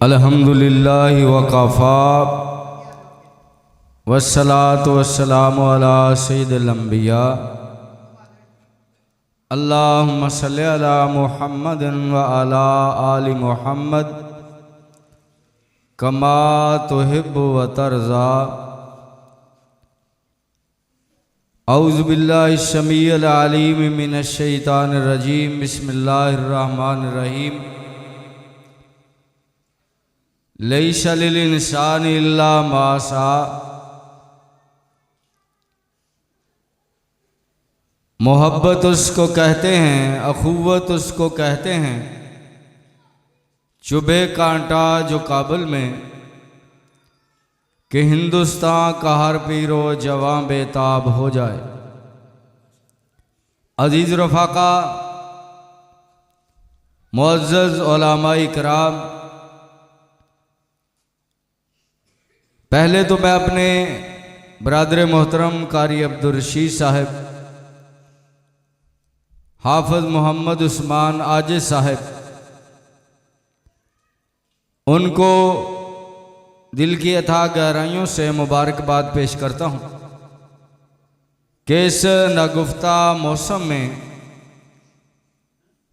अल्हम्दुलिल्लाहि वकफ़ा वस्सलातु वस्सलामु अला सय्यिदिल अंबिया अल्लाहुम्मा सल्लि अला मुहम्मदिन व अला आलि मुहम्मद कमा तुहिब्बु व तर्ज़ा। औज़ु बिल्लाहि शमीइल अलीम मिनश शैतानिर रजीम। बिस्मिल्लाहिर रहमानिर रहीम। लैसा लिल इंसानि इल्ला मा सा। मोहब्बत उसको कहते हैं, अखुवत उसको कहते हैं, चुभे कांटा जो काबुल में, कि हिंदुस्तान का हर पीरो जवां बेताब हो जाए। अजीज़ रफ़ाका, मुअज़्ज़ज़ उलमाए किराम, पहले तो मैं अपने बरादर मोहतरम कारी अब्दुल रशीद साहब, हाफिज मोहम्मद उस्मान आजिज़ साहब, उनको दिल की अथाह गहराइयों से मुबारकबाद पेश करता हूँ कि इस नागुफ्ता मौसम में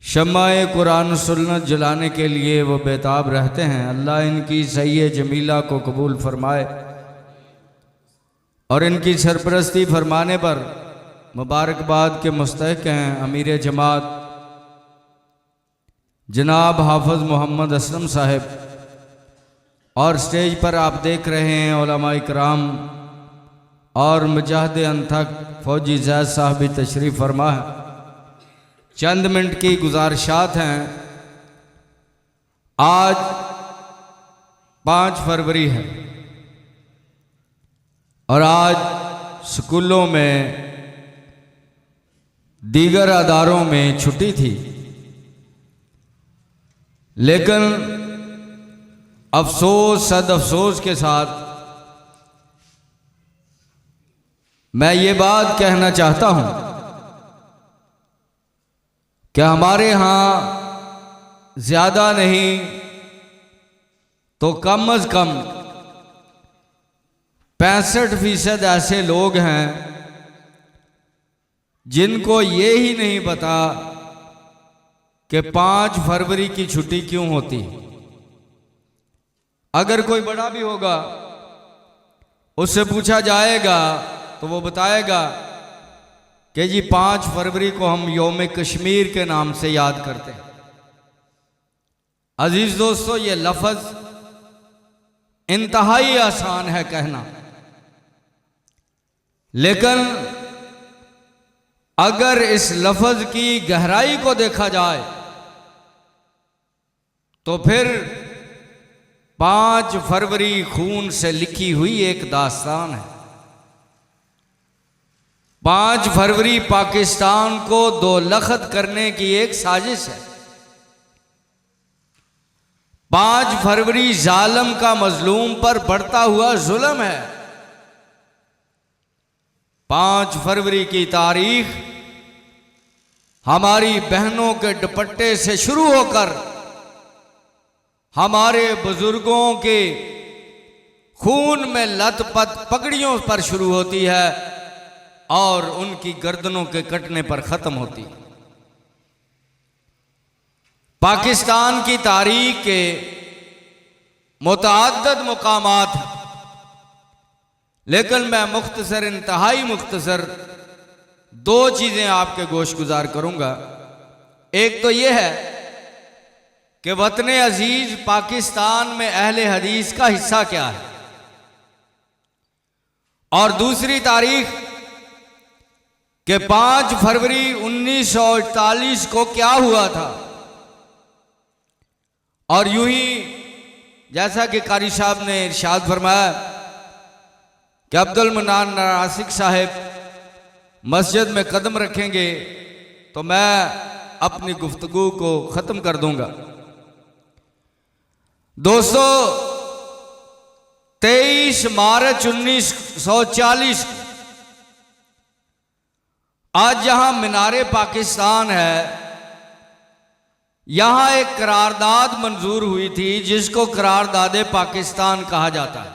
शम्माए कुरान सुन्नत जलाने के लिए वो बेताब रहते हैं। अल्लाह इनकी सही जमीला को कबूल फरमाए और इनकी सरपरस्ती फरमाने पर मुबारकबाद के मुस्तहिक हैं अमीर जमात जनाब हाफिज मोहम्मद असलम साहब, और स्टेज पर आप देख रहे हैं उलमाए किराम और मुजाहिद अनथक फौजी ज़ैद साहब भी तशरीफ़ फरमा है। चंद मिनट की गुजारिशात हैं। आज 5 फरवरी है और आज स्कूलों में, दीगर अदारों में छुट्टी थी, लेकिन अफसोस सद अफसोस के साथ मैं ये बात कहना चाहता हूं कि हमारे यहाँ ज़्यादा नहीं तो कम अज़ कम 65% ऐसे लोग हैं जिनको ये ही नहीं पता कि 5 फरवरी की छुट्टी क्यों होती। अगर कोई बड़ा भी होगा, उससे पूछा जाएगा तो वो बताएगा कि जी 5 फरवरी को हम यौम कश्मीर के नाम से याद करते हैं। अजीज दोस्तों, ये लफ्ज़ इंतहाई आसान है कहना, लेकिन अगर इस लफ्ज़ की गहराई को देखा जाए तो फिर 5 फरवरी खून से लिखी हुई एक दास्तान है। 5 फरवरी पाकिस्तान को 2 लख्त करने की एक साजिश है। 5 फरवरी जालिम का मजलूम पर बढ़ता हुआ जुल्म है। 5 फरवरी की तारीख हमारी बहनों के दुपट्टे से शुरू होकर हमारे बुजुर्गों के खून में लथपथ पगड़ियों पर शुरू होती है और उनकी गर्दनों के कटने पर खत्म होती। पाकिस्तान की तारीख के मुतअद्दिद मुकामात हैं, लेकिन मैं मुख्तसर, इंतहाई मुख्तसर 2 चीजें आपके गोश गुजार करूंगा। एक तो यह है कि वतन अजीज पाकिस्तान में अहले हदीस का हिस्सा क्या है, और दूसरी तारीख कि 5 फरवरी 1948 को क्या हुआ था। और यूं ही जैसा कि कारी साहब ने इरशाद फरमाया कि अब्दुल मन्नान नासिक साहब मस्जिद में कदम रखेंगे तो मैं अपनी गुफ्तगू को ख़त्म कर दूंगा। दोस्तों, 23 मार्च 1940 आज जहां मीनारे पाकिस्तान है, यहां एक करारदाद मंजूर हुई थी जिसको करारदाद पाकिस्तान कहा जाता है,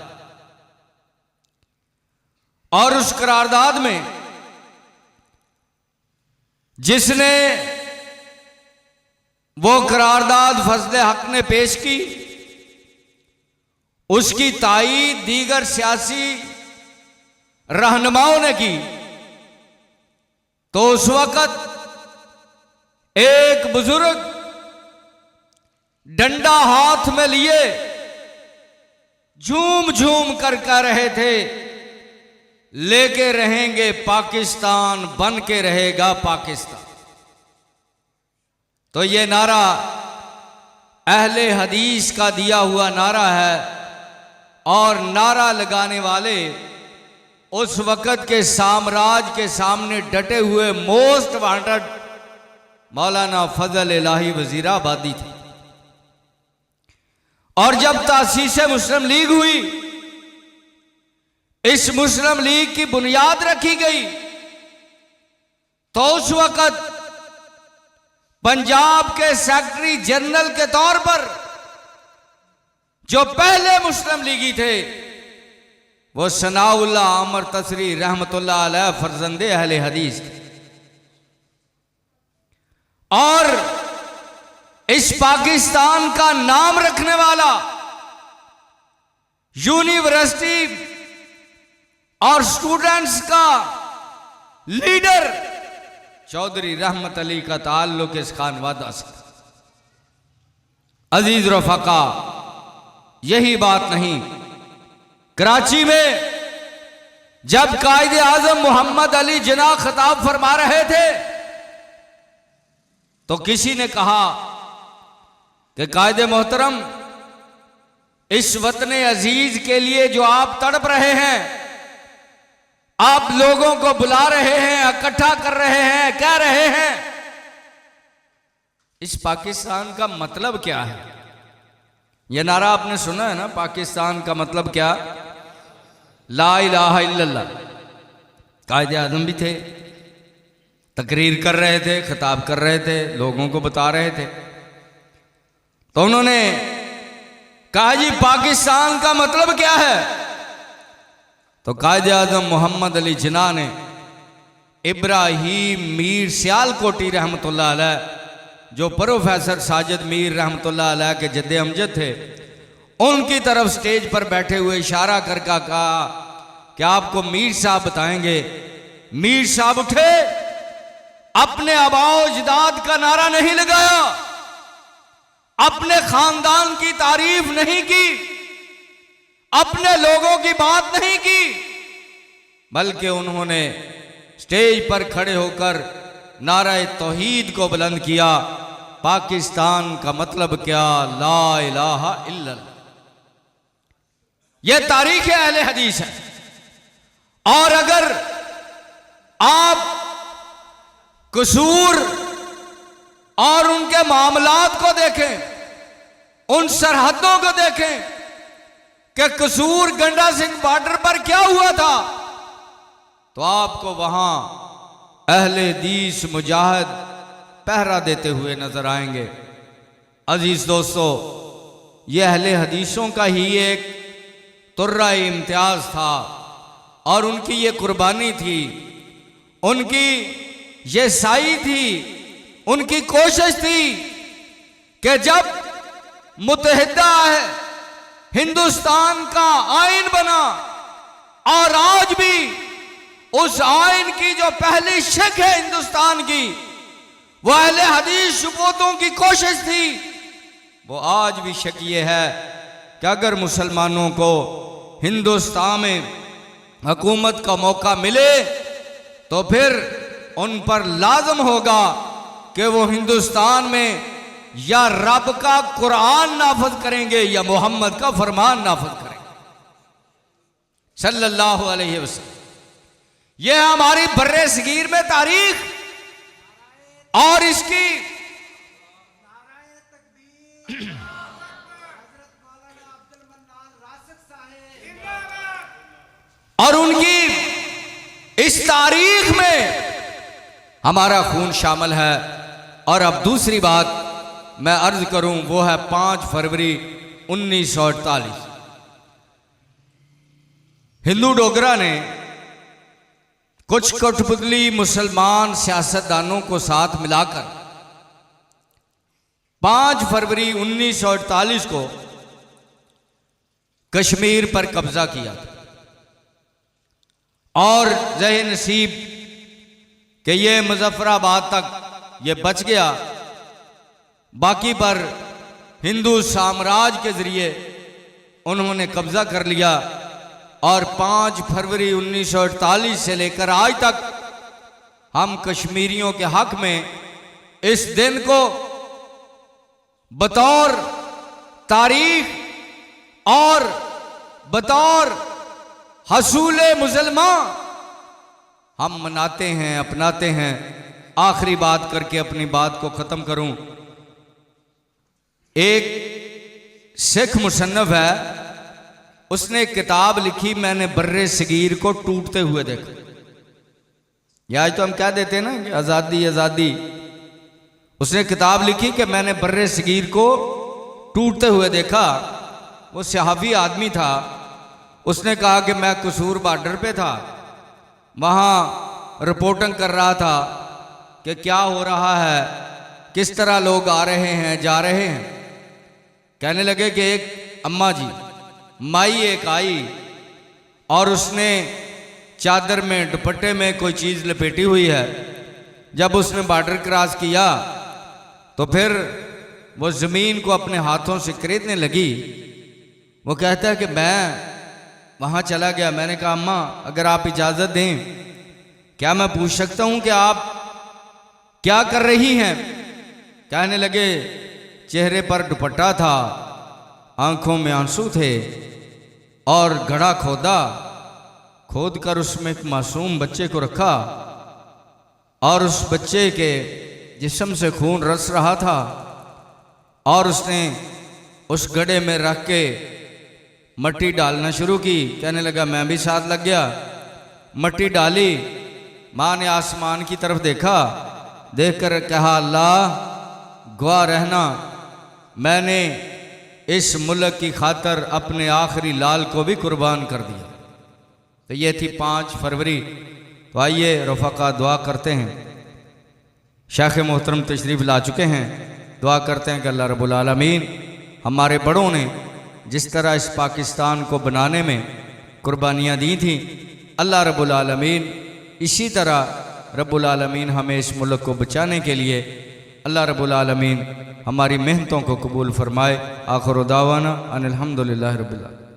और उस करारदाद में जिसने वो करारदाद फजल हक ने पेश की, उसकी ताईद दीगर सियासी रहनुमाओं ने की, तो उस वक्त एक बुजुर्ग डंडा हाथ में लिए झूम झूम कर कह रहे थे, लेके रहेंगे पाकिस्तान, बन के रहेगा पाकिस्तान। तो ये नारा अहले हदीस का दिया हुआ नारा है, और नारा लगाने वाले उस वक़्त के साम्राज्य के सामने डटे हुए मोस्ट वांटेड मौलाना फजल इलाही वजीराबादी थे। और जब तासीस मुस्लिम लीग हुई, इस मुस्लिम लीग की बुनियाद रखी गई, तो उस वक़्त पंजाब के सेक्रेटरी जनरल के तौर पर जो पहले मुस्लिम लीगी थे वो सनाउल्लाह अमर तसरी रहमतुल्लाह अलैह फरजंदे अहले हदीस थे। और इस पाकिस्तान का नाम रखने वाला यूनिवर्सिटी और स्टूडेंट्स का लीडर चौधरी रहमत अली का ताल्लुक इस खानवादा से। अजीज रफाका, यही बात नहीं, कराची में जब कायदे आजम मोहम्मद अली जिन्ना खिताब फरमा रहे थे, तो किसी ने कहा कि कायदे मोहतरम, इस वतन अजीज के लिए जो आप तड़प रहे हैं, आप लोगों को बुला रहे हैं, इकट्ठा कर रहे हैं, कह रहे हैं, इस पाकिस्तान का मतलब क्या है? यह नारा आपने सुना है ना, पाकिस्तान का मतलब क्या? ला इलाहा इल्लल्लाह। कायदे आज़म भी थे, तकरीर कर रहे थे, खिताब कर रहे थे, लोगों को बता रहे थे। तो उन्होंने कहा जी पाकिस्तान का मतलब क्या है? तो कायदे आज़म मोहम्मद अली जिन्ना ने इब्राहिम मीर सियालकोटी रहमतुल्लाह अलैह, जो प्रोफेसर साजिद मीर रहमतुल्लाह अलैह के जद्दे अमजद थे, उनकी तरफ स्टेज पर बैठे हुए इशारा करके कहा कि आपको मीर साहब बताएंगे। मीर साहब उठे, अपने आबाओ अजदाद का नारा नहीं लगाया, अपने खानदान की तारीफ नहीं की, अपने लोगों की बात नहीं की, बल्कि उन्होंने स्टेज पर खड़े होकर नारा तौहीद को बुलंद किया। पाकिस्तान का मतलब क्या? ला इलाहा इल्लल्लाह। यह तारीख अहले हदीस है। और अगर आप कसूर और उनके मामलात को देखें, उन सरहदों को देखें कि कसूर गंडा सिंह बॉर्डर पर क्या हुआ था, तो आपको वहां अहले हदीस मुजाहिद पहरा देते हुए नजर आएंगे। अजीज दोस्तों, यह अहले हदीसों का ही एक तुर्रा इम्तियाज था, और उनकी ये कुर्बानी थी, उनकी ये साई थी, उनकी कोशिश थी कि जब मुत्तहिदा हिंदुस्तान का आइन बना, और आज भी उस आइन की जो पहली शिक है हिंदुस्तान की, वो अहले हदीस शुबूतों की कोशिश थी। वो आज भी शक ये है कि अगर मुसलमानों को हिंदुस्तान में हुकूमत का मौका मिले, तो फिर उन पर लाजम होगा कि वो हिंदुस्तान में या रब का कुरान नाफज करेंगे या मोहम्मद का फरमान नाफज करेंगे सल्लल्लाहु अलैहि वसल्लम। यह हमारी बर्रे सगीर में तारीख और इसकी और उनकी इस तारीख में हमारा खून शामिल है। और अब दूसरी बात मैं अर्ज करूं वो है 5 फरवरी 1948। हिंदू डोगरा ने कुछ कठपुतली मुसलमान सियासतदानों को साथ मिलाकर 5 फरवरी 1948 को कश्मीर पर कब्जा किया और जहे नसीब कि ये मुजफ्फराबाद तक ये बच गया, बाकी पर हिंदू साम्राज्य के जरिए उन्होंने कब्जा कर लिया। और 5 फरवरी 1948 से लेकर आज तक हम कश्मीरियों के हक में इस दिन को बतौर तारीख और बतौर हसूले मुसलमान हम मनाते हैं, अपनाते हैं। आखिरी बात करके अपनी बात को ख़त्म करूं। एक सिख मुसन्नफ है, उसने किताब लिखी, मैंने बर्रे सगीर को टूटते हुए देखा। या आज तो हम क्या देते हैं ना कि आज़ादी आज़ादी। उसने किताब लिखी कि मैंने बर्रे सगीर को टूटते हुए देखा। वो सहाफ़ी आदमी था। उसने कहा कि मैं कसूर बॉर्डर पे था, वहाँ रिपोर्टिंग कर रहा था कि क्या हो रहा है, किस तरह लोग आ रहे हैं जा रहे हैं। कहने लगे कि एक अम्मा जी माई एक आई और उसने चादर में दुपट्टे में कोई चीज़ लपेटी हुई है। जब उसने बॉर्डर क्रॉस किया तो फिर वो ज़मीन को अपने हाथों से खरीदने लगी। वो कहता है कि मैं वहाँ चला गया। मैंने कहा अम्मा अगर आप इजाज़त दें क्या मैं पूछ सकता हूँ कि आप क्या कर रही हैं। कहने लगे चेहरे पर दुपट्टा था, आंखों में आंसू थे और घड़ा खोद कर उसमें एक मासूम बच्चे को रखा और उस बच्चे के जिस्म से खून रस रहा था और उसने उस गड्ढे में रख के मट्टी डालना शुरू की। कहने लगा मैं भी साथ लग गया। मट्टी डाली, माँ ने आसमान की तरफ देखा, देखकर कहा अल्लाह गवाह रहना, मैंने इस मुल्क की खातर अपने आखिरी लाल को भी कुर्बान कर दिया। तो ये थी 5 फरवरी। तो आइए रफ़ाक़ा दुआ करते हैं। शेख मोहतरम तशरीफ़ ला चुके हैं। दुआ करते हैं कि अल्लाह रब्बुल आलमीन हमारे बड़ों ने जिस तरह इस पाकिस्तान को बनाने में कुर्बानियाँ दी थी, अल्लाह रब्बुल आलमीन इसी तरह रब्बुल आलमीन हमें इस मुल्क को बचाने के लिए अल्लाह रब्बुल आलमीन हमारी मेहनतों को कबूल फरमाए। आखिर दावाना अनिल हम्दुलिल्लाहि रब्बिल आलमीन।